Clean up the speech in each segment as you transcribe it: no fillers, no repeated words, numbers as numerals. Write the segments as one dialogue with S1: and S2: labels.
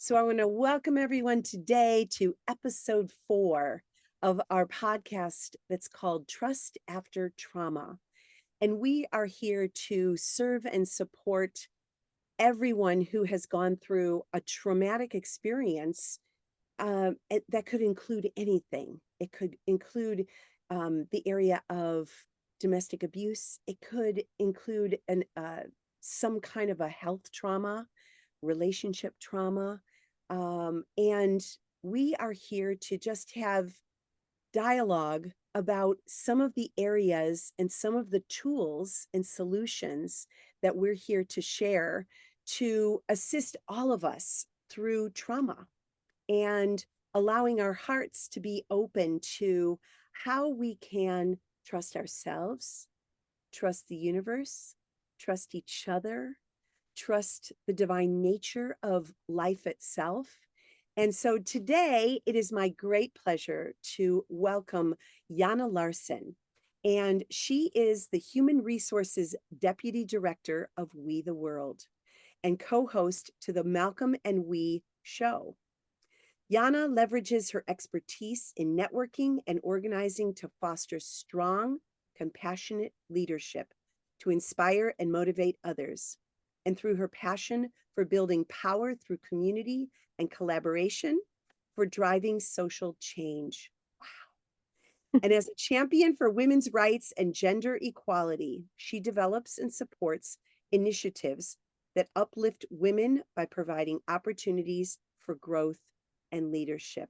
S1: So I want to welcome everyone today to episode 4 of our podcast that's called Trust After Trauma. And we are here to serve and support everyone who has gone through a traumatic experience that could include anything. It could include the area of domestic abuse. It could include some kind of a health trauma, relationship trauma. And we are here to just have dialogue about some of the areas and some of the tools and solutions that we're here to share to assist all of us through trauma and allowing our hearts to be open to how we can trust ourselves, trust the universe, trust each other, trust the divine nature of life itself. And so today it is my great pleasure to welcome Jana Larsen. And she is the Human Resources Deputy Director of We the World and co-host to the Malcolm and We show. Jana leverages her expertise in networking and organizing to foster strong, compassionate leadership, to inspire and motivate others. And through her passion for building power through community and collaboration, for driving social change. And as a champion for women's rights and gender equality, she develops and supports initiatives that uplift women by providing opportunities for growth and leadership.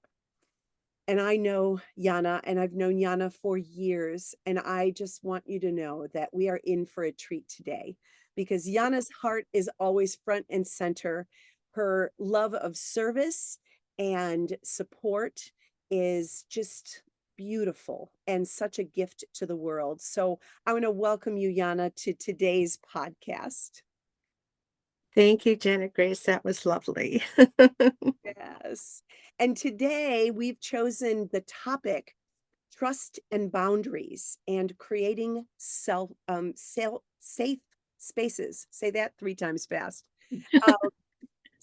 S1: And I know Jana, and I've known Jana for years, and I just want you to know that we are in for a treat today because Jana's heart is always front and center. Her love of service and support is just beautiful and such a gift to the world. So I want to welcome you, Jana, to today's podcast.
S2: Thank you, Janet Grace. That was lovely.
S1: Yes. And today we've chosen the topic trust and boundaries and creating safe spaces. Say that 3 times fast. Uh,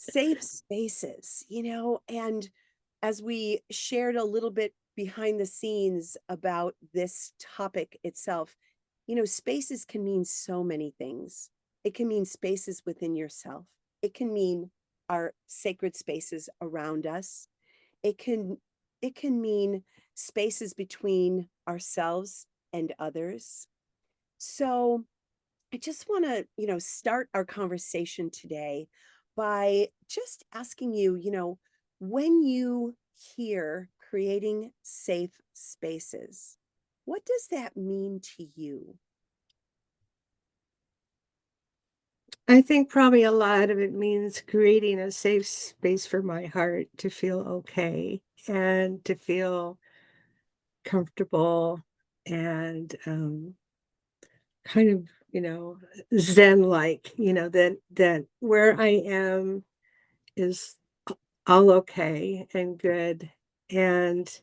S1: Safe spaces, and as we shared a little bit behind the scenes about this topic itself, spaces can mean so many things. It can mean spaces within yourself. It can mean our sacred spaces around us. It can it can mean spaces between ourselves and others. So I just want to, start our conversation today by just asking you, when you hear creating safe spaces, what does that mean to you?
S2: I think probably a lot of it means creating a safe space for my heart to feel okay and to feel comfortable and kind of, zen-like, that where I am is all okay and good. And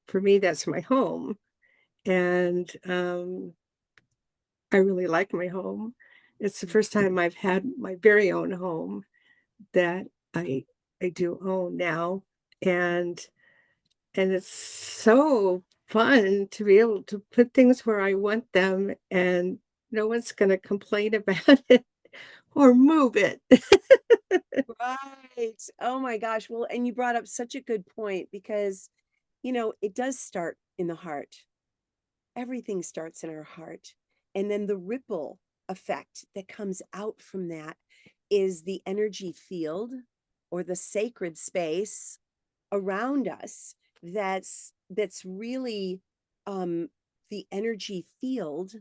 S2: for me, that's my home. And I really like my home. It's the first time I've had my very own home that I I do own now, and it's so fun to be able to put things where I want them, and no one's gonna complain about it or move it.
S1: Right. Oh my gosh. Well, and you brought up such a good point because, it does start in the heart. Everything starts in our heart. And then the ripple effect that comes out from that is the energy field or the sacred space around us that's really um the energy field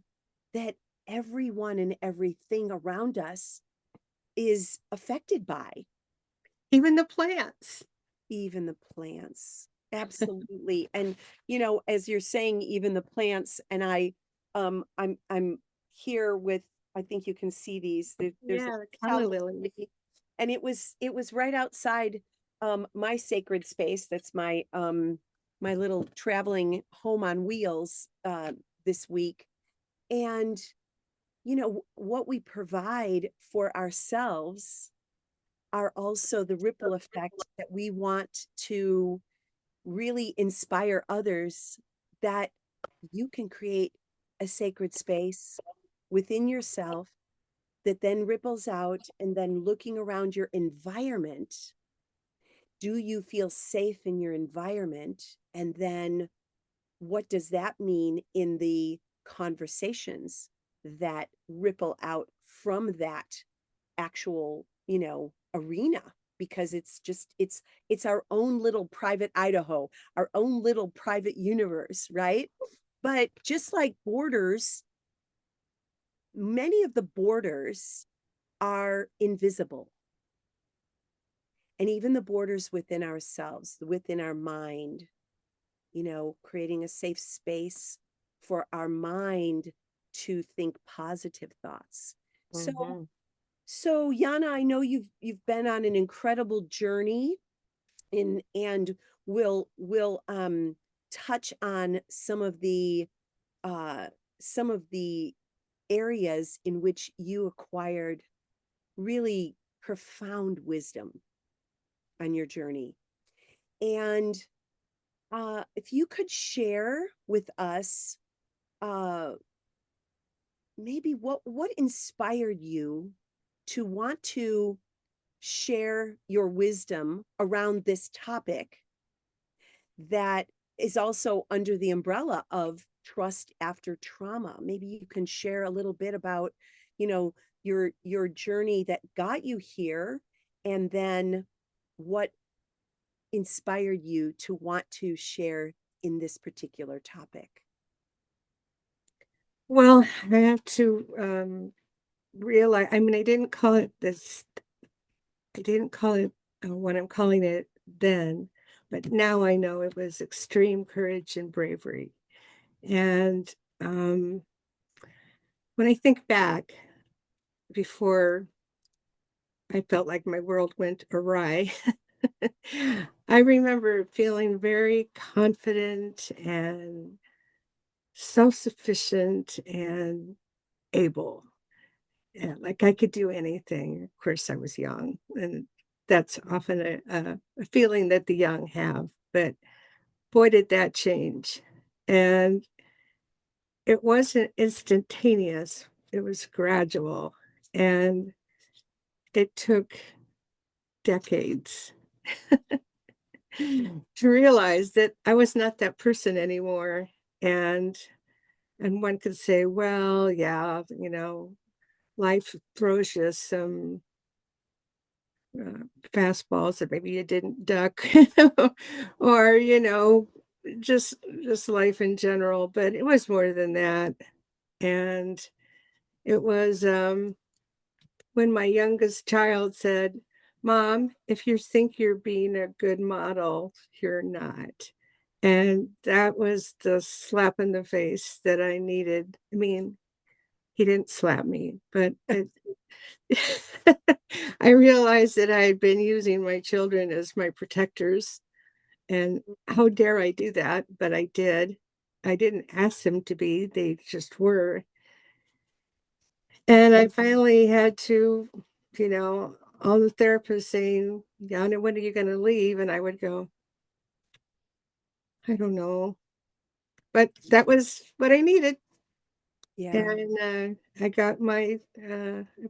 S1: that everyone and everything around us is affected by,
S2: Even the plants.
S1: even the plants. Absolutely. And as you're saying, even the plants, and I'm here with, I think you can see these. There's a
S2: Yeah, the calla
S1: calla
S2: lily.
S1: lily, and it was right outside my sacred space. That's my little traveling home on wheels this week. And what we provide for ourselves are also the ripple effect that we want to really inspire others, that you can create a sacred space within yourself that then ripples out, and then looking around your environment, do you feel safe in your environment? And then what does that mean in the conversations that ripple out from that actual, arena? Because it's our own little private Idaho, our own little private universe, right? But just like borders, many of the borders are invisible. And even the borders within ourselves, within our mind, creating a safe space for our mind to think positive thoughts. So,
S2: Mhm.
S1: so Jana, I know you've been on an incredible journey in, and will touch on uh some of the areas in which you acquired really profound wisdom on your journey. And if you could share with us, uh, maybe what inspired you to want to share your wisdom around this topic that is also under the umbrella of trust after trauma. Maybe you can share a little bit about, you know, your journey that got you here, and then what inspired you to want to share in this particular topic.
S2: Well, I have to realize, I mean, I didn't call it what I'm calling it then, but now I know it was extreme courage and bravery. And when I think back, before I felt like my world went awry, I remember feeling very confident and self sufficient and able. Yeah, like I could do anything. Of course, I was young, and that's often a feeling that the young have. But boy, did that change. And it wasn't instantaneous, it was gradual. And it took decades to realize that I was not that person anymore. And and one could say, well, yeah, life throws you some fastballs that maybe you didn't duck, or just just life in general. But it was more than that. And it was when my youngest child said, "Mom, if you think you're being a good model, you're not." And that was the slap in the face that I needed. I mean, he didn't slap me, but I realized that I had been using my children as my protectors, and how dare I do that? But I did. I didn't ask them to be, they just were. And I finally had to, all the therapists saying, Yana, when are you going to leave? And I would go, I don't know. But that was what I needed.
S1: Yeah.
S2: And I got I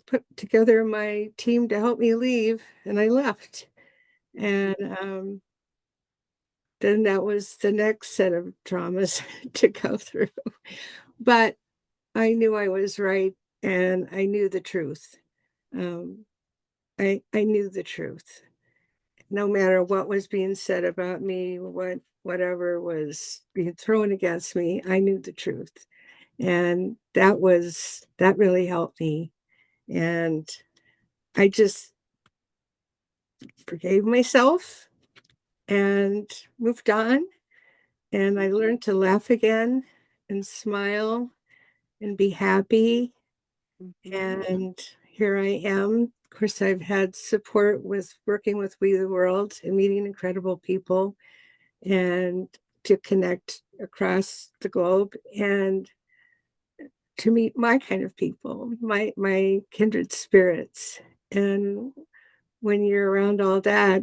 S2: put together my team to help me leave, and I left. And then that was the next set of traumas to go through. But I knew I was right, and I knew the truth. Um, I knew the truth. No matter what was being said about me, whatever was being thrown against me, I knew the truth. And that really helped me. And I just forgave myself and moved on. And I learned to laugh again and smile and be happy.
S1: Mhm.
S2: And here I am. Of course, I've had support with working with We the World and meeting incredible people, and to connect across the globe and to meet my kind of people, my kindred spirits. And when you're around all that,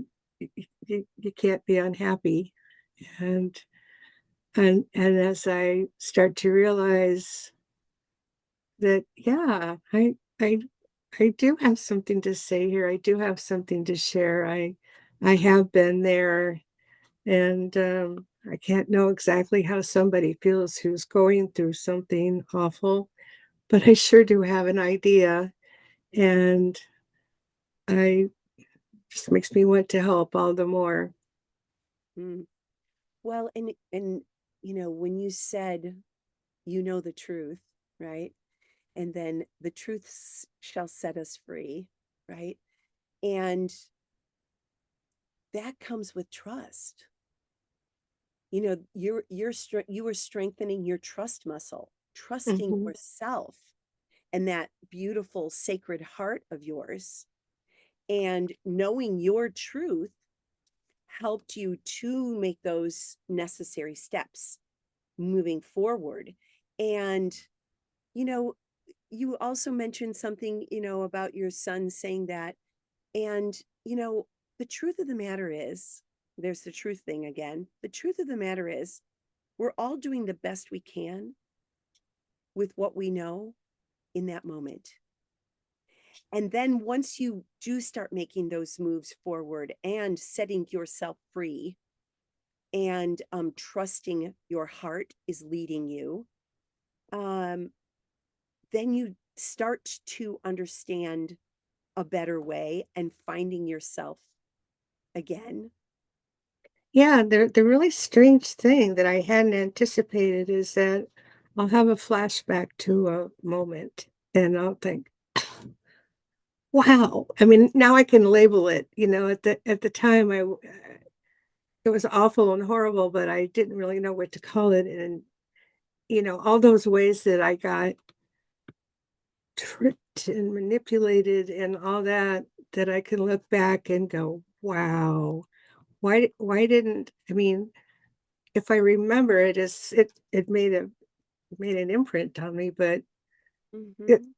S2: you can't be unhappy. And and as I start to realize that, yeah, I do have something to say here. I do have something to share. I have been there, and I can't know exactly how somebody feels who's going through something awful, but I sure do have an idea, and I just makes me want to help all the more.
S1: Mm. Well, and when you said you know the truth, right? And then the truth shall set us free, right? And that comes with trust. You were strengthening your trust muscle, trusting
S2: Mhm.
S1: yourself and that beautiful sacred heart of yours, and knowing your truth helped you to make those necessary steps moving forward. And you know you also mentioned something about your son saying that. And the truth of the matter is, there's the truth thing again. The truth of the matter is, we're all doing the best we can with what we know in that moment. And then once you do start making those moves forward and setting yourself free, and trusting your heart is leading you, um, then you start to understand a better way and finding yourself again.
S2: Yeah, the really strange thing that I hadn't anticipated is that I'll have a flashback to a moment, and I'll think, "Wow." I mean, now I can label it, at the time, it was awful and horrible, but I didn't really know what to call it, and, all those ways that I got tricked and manipulated and all that, that I can look back and go, "Wow. Why didn't" I mean, if I remember it, it made an imprint on me, but it
S1: Hmm.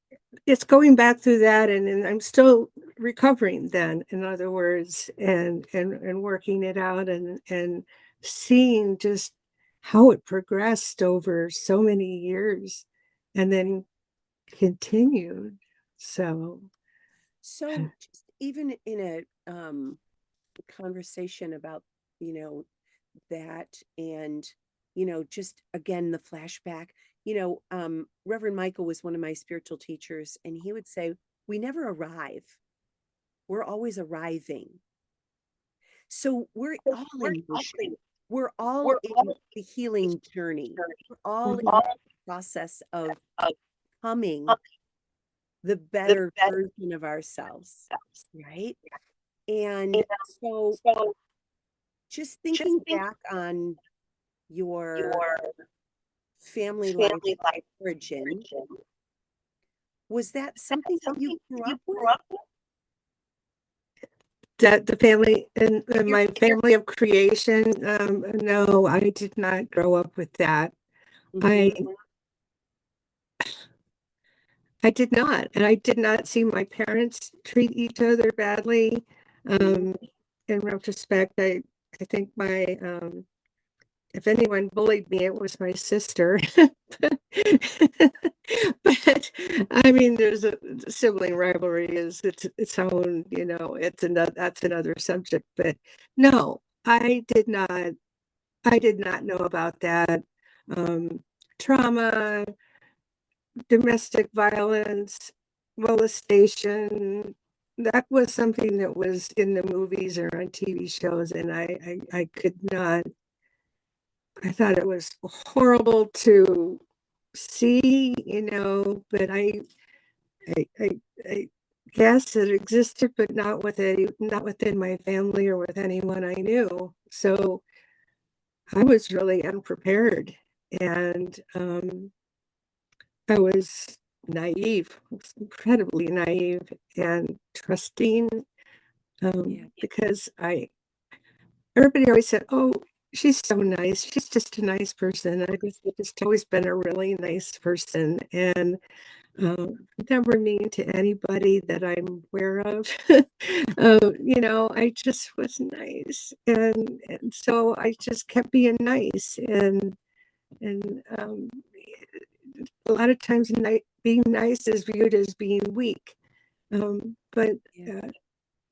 S2: it's going back through that, and I'm still recovering then, in other words, and working it out, and seeing just how it progressed over so many years and then continued. So,
S1: So just even in a conversation about you know that, and just again the flashback. Reverend Michael was one of my spiritual teachers, and he would say, we never arrive, we're always arriving. So we're all in motion, we're all in the healing journey, we're all in
S2: mhm.
S1: the process of becoming the better version of ourselves, right? And so just thinking back on your family life origin, was that something that you grew up with?
S2: That the family and
S1: Your
S2: my family of creation, no, I did not grow up with that. I
S1: Mhm.
S2: I did not, and I did not see my parents treat each other badly.
S1: Mhm.
S2: Um, in retrospect, I think my if anyone bullied me, it was my sister. But I mean, there's a sibling rivalry is its own, it's another that's another subject. But no, I did not know about that. Um, Trauma, domestic violence, molestation. That was something that was in the movies or on TV shows, and I could not. I thought it was horrible to see, but I guess it existed, but not within my family or with anyone I knew. So I was really unprepared, and I was naive, I was incredibly naive and trusting,
S1: Yeah.
S2: because I everybody always said, "Oh, she's so nice. She's just a nice person." I've just always been a really nice person, and Never mean to anybody that I'm aware of. I just was nice, and so I just kept being nice, and a lot of times being nice is viewed as being weak, but
S1: Yeah.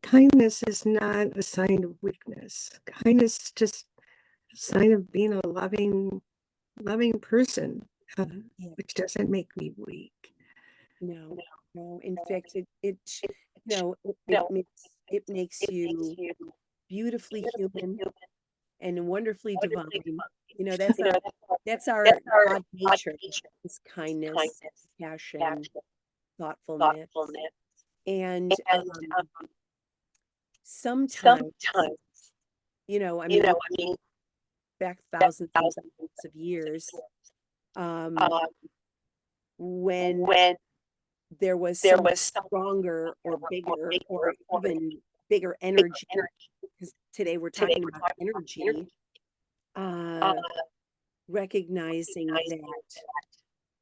S2: kindness is not a sign of weakness. Kindness is just a sign of being a loving person, uh,
S1: Yeah.
S2: which doesn't make me weak.
S1: No, no. In fact, it makes you beautifully human and wonderfully divine. That's our God nature is kindness, compassion, thoughtfulness. And sometimes, I mean, back thousands and thousands of years, um, when there was some stronger or bigger or even bigger energy, because today we're talking about energy, uh, recognizing that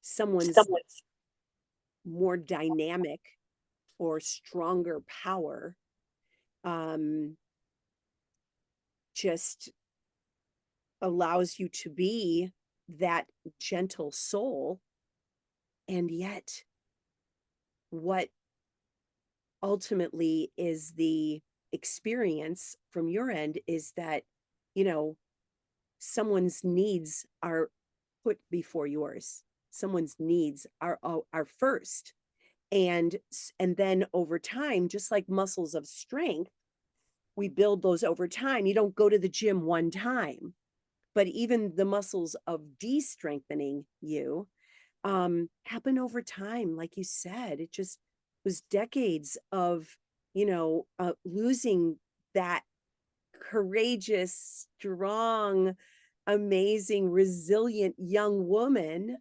S1: someone's more dynamic or stronger power um, just allows you to be that gentle soul. And yet, what ultimately is the experience from your end is that, you know, someone's needs are put before yours. Someone's needs are first. And then over time, just like muscles of strength, we build those over time. You don't go to the gym one time, but even the muscles of de-strengthening you happen over time. Like you said, it just was decades of losing that courageous, strong, amazing, resilient young woman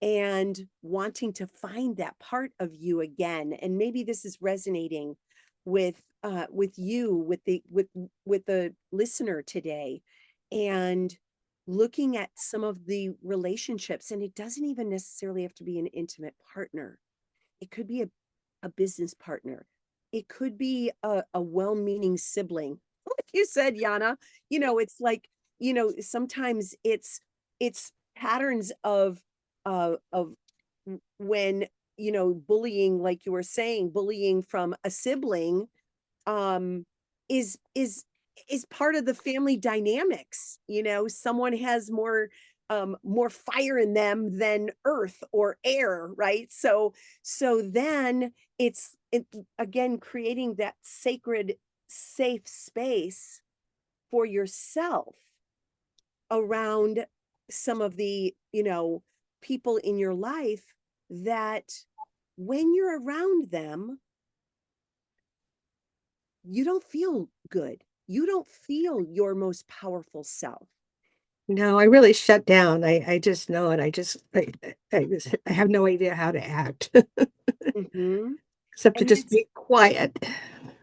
S1: and wanting to find that part of you again. And maybe this is resonating with you, with the listener today, and looking at some of the relationships. And it doesn't even necessarily have to be an intimate partner. It could be a business partner. It could be a well-meaning sibling. Like you said, Jana, it's like, sometimes it's patterns of when, bullying, like you were saying, bullying from a sibling um is is part of the family dynamics. Someone has more fire in them than earth or air, right? So then again creating that sacred safe space for yourself around some of the people in your life that when you're around them you don't feel good. You don't feel your most powerful self.
S2: No, I really shut down. I just know it. I have no idea how to act
S1: Mhm.
S2: except to
S1: And
S2: just
S1: that's
S2: be quiet.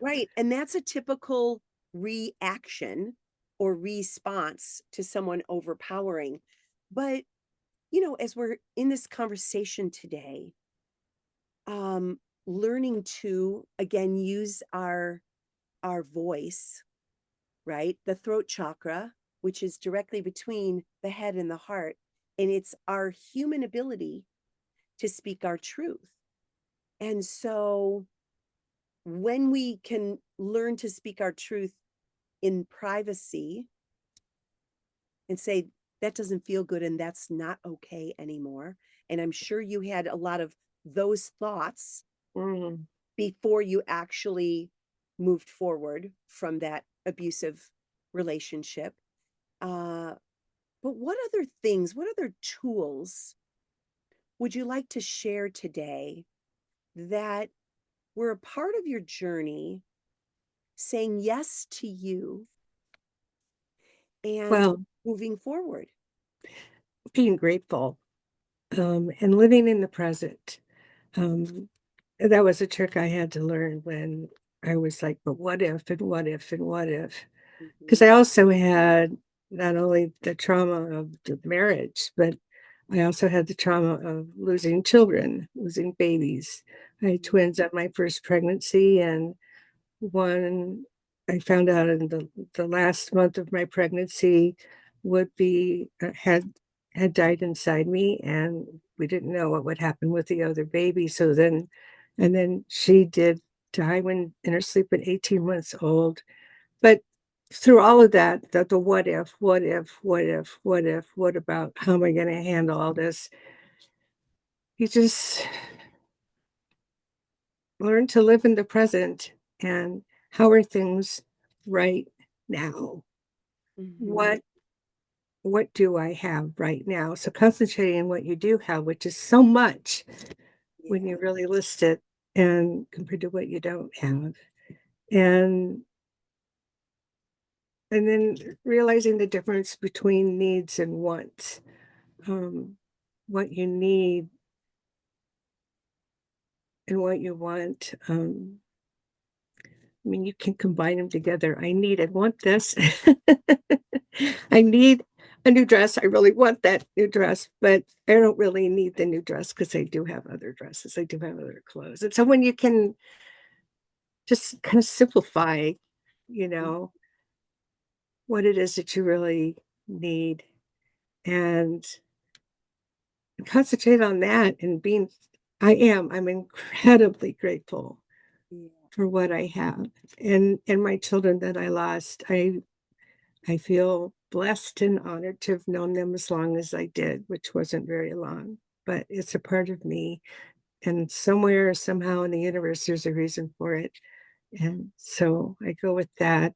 S1: right. And that's a typical reaction or response to someone overpowering. But, as we're in this conversation today, um, learning to again use our voice, right? The throat chakra, which is directly between the head and the heart. And it's our human ability to speak our truth. And so when we can learn to speak our truth in privacy and say, that doesn't feel good and that's not okay anymore. And I'm sure you had a lot of those thoughts
S2: Mm.
S1: before you actually moved forward from that abusive relationship. Uh, but what other things, what other tools would you like to share today that were a part of your journey saying yes to you and
S2: Well,
S1: moving forward?
S2: being grateful, and living in the present. Um, that was a trick I had to learn when I was like, but what if, and what if, and what if? Because
S1: Mhm.
S2: I also had not only the trauma of the marriage, but I also had the trauma of losing children, losing babies. I had twins at my first pregnancy, and one I found out in the last month of my pregnancy would be had died inside me, and we didn't know what would happen with the other baby. So then, and then she did die when in her sleep at 18 months old. But through all of that, the what if, what if, what if, what if, what about, how am I going to handle all this? You just learn to live in the present and how are things right now?
S1: Mhm.
S2: What do I have right now? So concentrating on what you do have, which is so much when
S1: Yeah.
S2: you really list it and compared to what you don't have. And and then realizing the difference between needs and wants. Um, what you need and what you want. I mean, you can combine them together. I need and want this. I need a new dress. I really want that new dress, but I don't really need the new dress because I do have other dresses. I do have other clothes. And so when you can just kind of simplify, you
S1: Mm.
S2: know, what it is that you really need and concentrate on that and being, I'm incredibly grateful
S1: Yeah.
S2: for what I have and my children that I lost. I feel blessed and honored to have known them as long as I did, which wasn't very long, but it's a part of me. And somewhere, somehow in the universe, there's a reason for it. And so I go with that.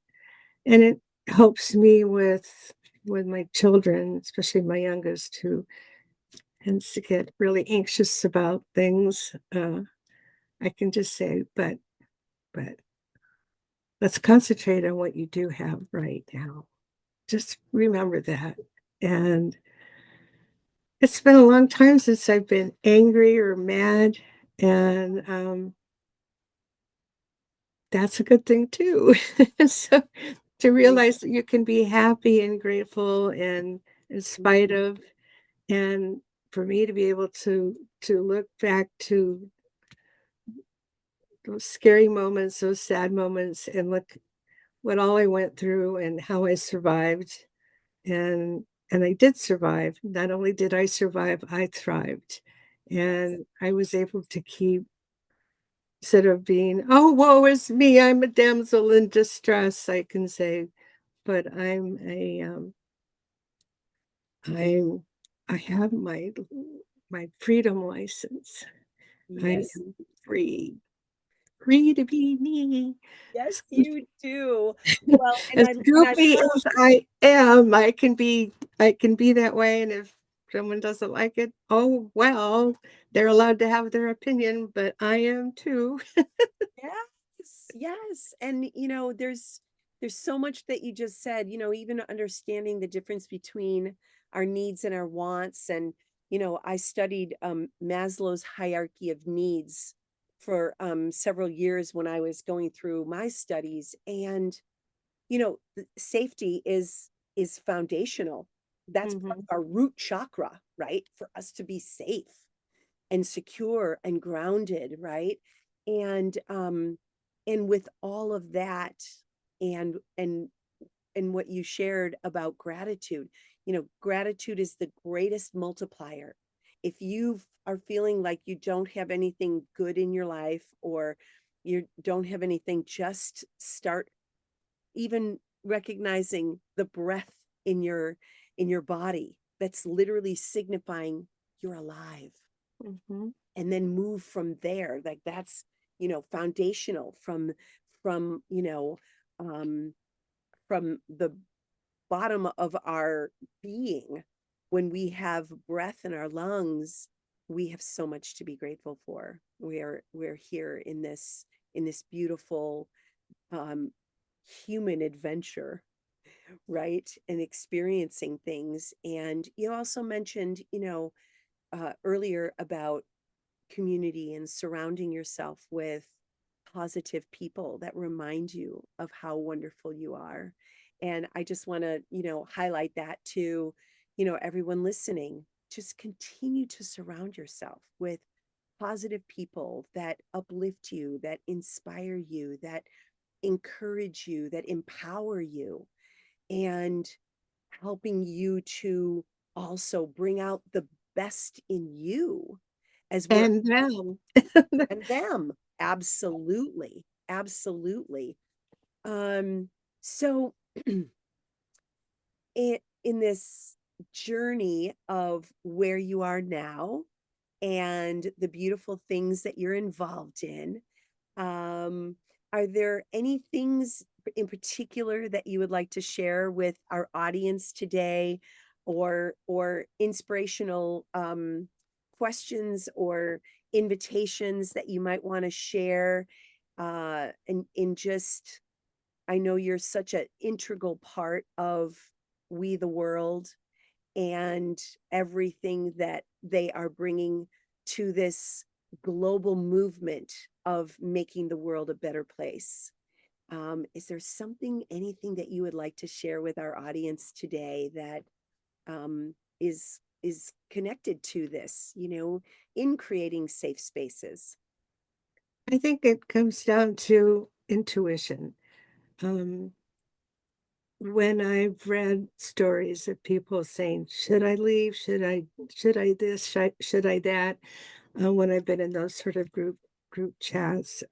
S2: And it helps me with my children, especially my youngest, who tends to get really anxious about things. I can just say, but let's concentrate on what you do have right now. Just remember that. And it's been a long time since I've been angry or mad, and, that's a good thing too. So, to
S1: Great.
S2: realize that you can be happy and grateful and in spite
S1: Mhm.
S2: of and for me to be able to look back to those scary moments, those sad moments, and look what all I went through and how I survived, and I did survive. Not only did I survive, I thrived,
S1: Yes.
S2: and I was able to keep instead of being, "Oh, woe is me, I'm a damsel in distress," I can say, but I'm I have my freedom license. I
S1: Yes.
S2: am free, free to be me.
S1: Yes, you do. Well, and
S2: As
S1: I
S2: goofy
S1: love
S2: as I am, I can be that way, and if someone doesn't like it, oh, well, they're allowed to have their opinion, but I am too.
S1: yes, yes. And there's so much that you just said, even understanding the difference between our needs and our wants. And I studied Maslow's hierarchy of needs for several years when I was going through my studies. And safety is foundational. That's part
S2: Mhm,
S1: of our root chakra, right? For us to be safe and secure and grounded, right? And with all of that, and what you shared about gratitude, gratitude is the greatest multiplier. If you are feeling like you don't have anything good in your life, or you don't have anything, just start even recognizing the breath in your body that's literally signifying you're alive,
S2: mhm,
S1: and then move from there. Like, that's foundational from um from the bottom of our being. When we have breath in our lungs, we have so much to be grateful for. We're here in this beautiful um human adventure, right? And experiencing things. And you also mentioned, earlier about community and surrounding yourself with positive people that remind you of how wonderful you are. And I just want to, highlight that to, everyone listening. just continue to surround yourself with positive people that uplift you, that inspire you, that encourage you, that empower you, and helping you to also bring out the best in you as we're
S2: And them.
S1: and them. Absolutely. Absolutely. So in this journey of where you are now and the beautiful things that you're involved in, um, are there any things in particular that you would like to share with our audience today, or inspirational questions or invitations that you might want to share? And in just, I know you're such an integral part of We the World and everything that they are bringing to this global movement of making the world a better place. Is there something, anything that you would like to share with our audience today that is connected to this, in creating safe spaces?
S2: I think it comes down to intuition. Um, when I've read stories of people saying, "Should I leave? Should I this? Should I that?" When I've been in those sort of group chats,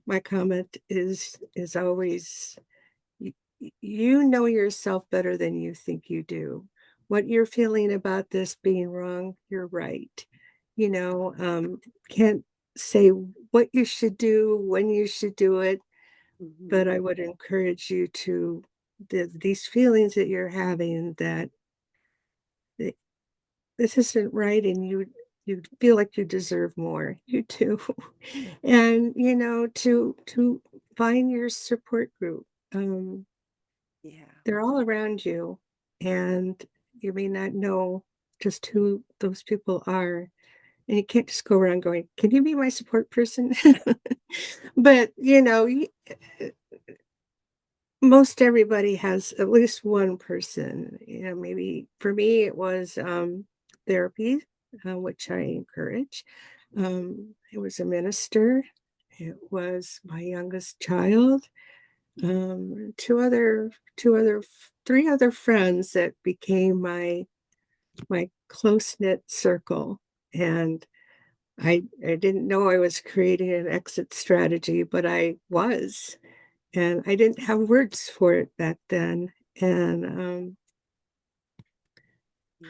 S2: my comment is always, You know yourself better than you think you do. What you're feeling about this being wrong, you're right. You know, can't say what you should do, when you should do it, but
S1: Mhm.
S2: I would encourage you to these feelings that you're having that th- this isn't right and you feel like you deserve more. You do. And to find your support group.
S1: Yeah.
S2: They're all around you, and you may not know just who those people are, and you can't just go around going, "Can you be my support person?" But, most everybody has at least one person. Maybe for me, it was, therapy, which I encourage. It was a minister. It was my youngest child. 2 other 3 other friends that became my close-knit circle, and I didn't know I was creating an exit strategy, but I was, and I didn't have words for it back then, and,
S1: Yeah.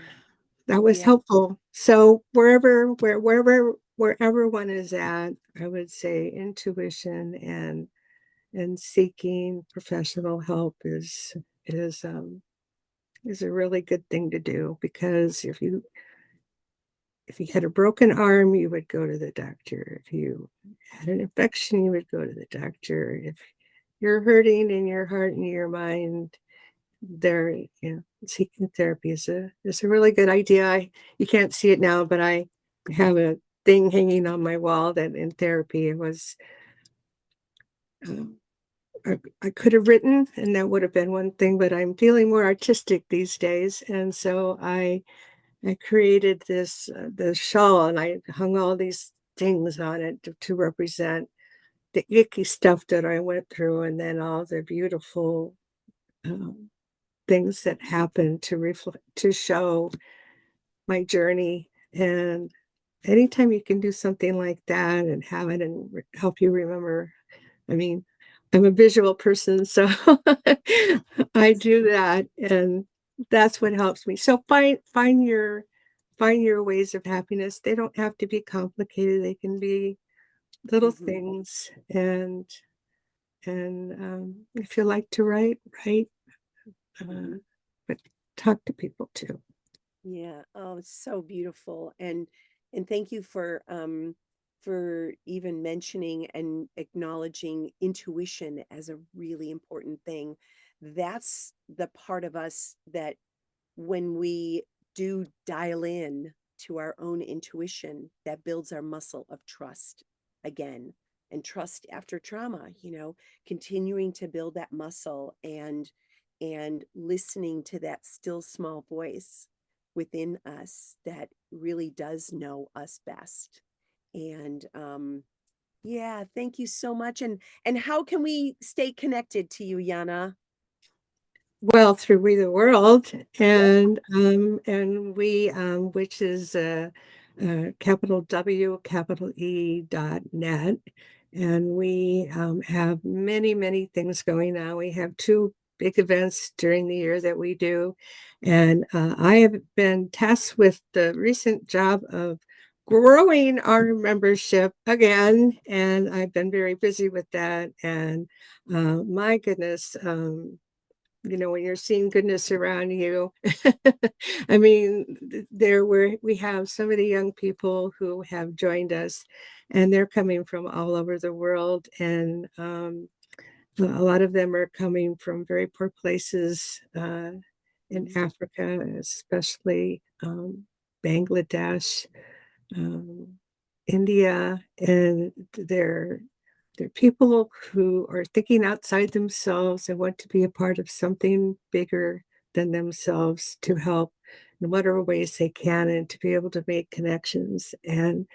S2: that was
S1: Yeah.
S2: helpful. So wherever one is at, I would say intuition and seeking professional help is, um is a really good thing to do because if you had a broken arm, you would go to the doctor. If you had an infection, you would go to the doctor. If you're hurting in your heart and your mind, seeking therapy is a really good idea. You can't see it now, but I have a thing hanging on my wall that in therapy it was um, I could have written, and that would have been one thing, but I'm feeling more artistic these days, and so I created this shawl, and I hung all these things on it to represent the icky stuff that I went through, and then all the beautiful um, things that happened to show my journey. And anytime you can do something like that and have it and help you remember, I mean, I'm a visual person, so I do that, and that's what helps me. So find your ways of happiness. They don't have to be complicated. They can be little
S1: Mhm.
S2: things, and if you like to write, uh, but talk to people too.
S1: Yeah. Oh, it's so beautiful. And thank you for even mentioning and acknowledging intuition as a really important thing. That's the part of us that when we do dial in to our own intuition, that builds our muscle of trust again. And trust after trauma, continuing to build that muscle and listening to that still small voice within us that really does know us best. And yeah, thank you so much. And how can we stay connected to you, Jana?
S2: Well, through We the World, and we, which is capital W, capital E dot net, and we have many, many things going on. We have two big events during the year that we do, and I have been tasked with the recent job of growing our membership again, and I've been very busy with that. And my goodness. When you're seeing goodness around you. I mean, we have so many young people who have joined us, and they're coming from all over the world, and a lot of them are coming from very poor places in
S1: Mm.
S2: Africa, especially Bangladesh, um, India, and they're people who are thinking outside themselves and want to be a part of something bigger than themselves to help in whatever ways they can and to be able to make connections. And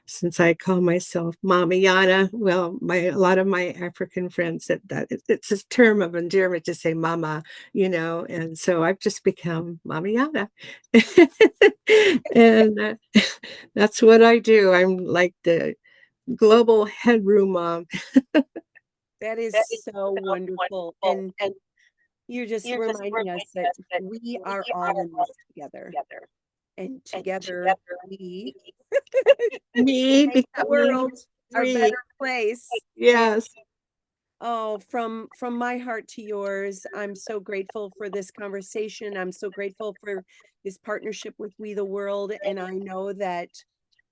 S2: since I call myself Mama Yana, well, a lot of my African friends it's a term of endearment to say Mama, and so I've just become Mama Yana, and that's what I do. I'm like the global headroom mom.
S1: That is so wonderful. And you're just reminding us that we are all in this together. And together we
S2: Me
S1: make the
S2: becoming
S1: world a
S2: free.
S1: better place. And
S2: Yes.
S1: oh, from my heart to yours, I'm so grateful for this conversation. I'm so grateful for this partnership with We the World. And I know that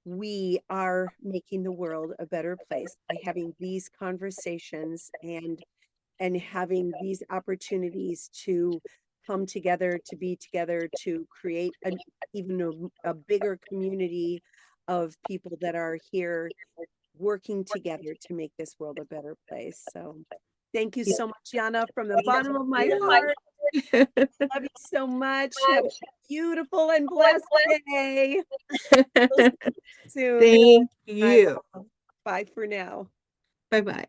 S1: we are making the world a better place by having these conversations and having these opportunities to come together, to be together, to create even a bigger community of people that are here working together to make this world a better place. So thank you so much, Jana, from the bottom of my heart. Love you so much. Have a beautiful and blessed day. We'll see you soon.
S2: Thank
S1: Bye.
S2: you.
S1: Bye for now.
S2: Bye bye.